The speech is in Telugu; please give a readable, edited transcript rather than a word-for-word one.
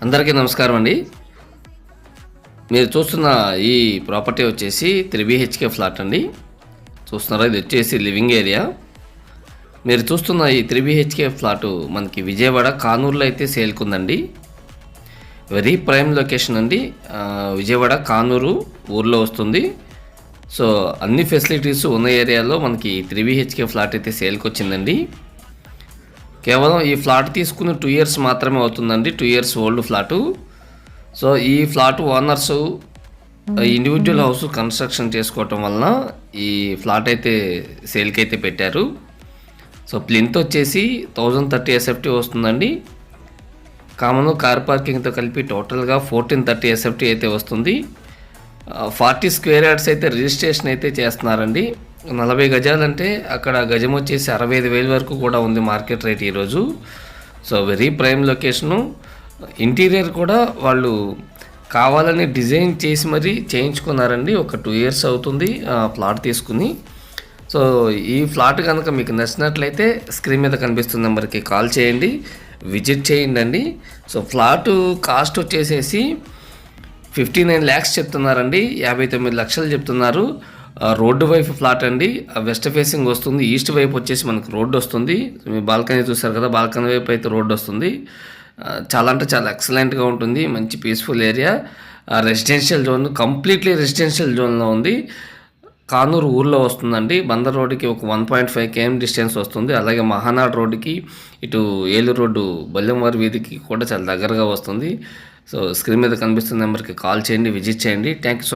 అందరికీ నమస్కారం అండి. మీరు చూస్తున్న ఈ ప్రాపర్టీ వచ్చేసి 3 BHK ఫ్లాట్ అండి. చూస్తున్నారా, ఇది వచ్చేసి లివింగ్ ఏరియా. మీరు చూస్తున్న ఈ 3 BHK ఫ్లాటు మనకి విజయవాడ కానూరులో అయితే సేల్కుందండి. వెరీ ప్రైమ్ లొకేషన్ అండి. విజయవాడ కానూరు ఊర్లో వస్తుంది. సో అన్ని ఫెసిలిటీస్ ఉన్న ఏరియాలో మనకి 3 BHK ఫ్లాట్ అయితే సేల్కి వచ్చిందండి. కేవలం ఈ ఫ్లాట్ తీసుకుని 2 ఇయర్స్ మాత్రమే అవుతుందండి. 2 ఇయర్స్ ఓల్డ్ ఫ్లాటు. సో ఈ flat owners individual house construction చేసుకోవటం వలన ఈ ఫ్లాట్ అయితే సేల్కి అయితే పెట్టారు. సో ప్లింత్ వచ్చేసి 1030 SFT వస్తుందండి. కామన్ కార్ పార్కింగ్తో కలిపి టోటల్గా 1430 SFT అయితే వస్తుంది. 40 స్క్వేర్ యార్డ్స్ అయితే రిజిస్ట్రేషన్ అయితే చేస్తున్నారండి. 40 గజాలంటే అక్కడ గజం వచ్చేసి 65,000 వరకు కూడా ఉంది మార్కెట్ రేట్ ఈరోజు. So very prime location. Interior కూడా వాళ్ళు కావాలని డిజైన్ చేసి మరీ చేయించుకున్నారండి. ఒక 2 ఇయర్స్ అవుతుంది ఫ్లాట్ తీసుకుని. సో ఈ ఫ్లాట్ కనుక మీకు నచ్చినట్లయితే స్క్రీన్ మీద కనిపిస్తున్న నెంబర్కి కాల్ చేయండి, విజిట్ చేయండి అండి. సో ఫ్లాటు కాస్ట్ వచ్చేసేసి 59 lakhs చెప్తున్నారండి. 59 లక్షలు చెప్తున్నారు. రోడ్డు వైపు ఫ్లాట్ అండి. వెస్ట్ ఫేసింగ్ వస్తుంది. ఈస్ట్ వైపు వచ్చేసి మనకు రోడ్డు వస్తుంది. మీ బాల్కనీ చూసారు కదా, బాల్కనీ వైపు అయితే రోడ్డు వస్తుంది. చాలా అంటే చాలా ఎక్సలెంట్గా ఉంటుంది. మంచి peaceful area. Residential zone, completely residential జోన్లో ఉంది. కానూరు ఊర్లో వస్తుందండి. బందర్ రోడ్డుకి ఒక 1.5 km డిస్టెన్స్ వస్తుంది. అలాగే మహానాడు రోడ్డుకి, ఇటు ఏలూరు రోడ్డు బల్లెంవారి వీధికి కూడా చాలా దగ్గరగా వస్తుంది. సో స్క్రీన్ మీద కనిపిస్తున్న నెంబర్కి కాల్ చేయండి, విజిట్ చేయండి. Thank you.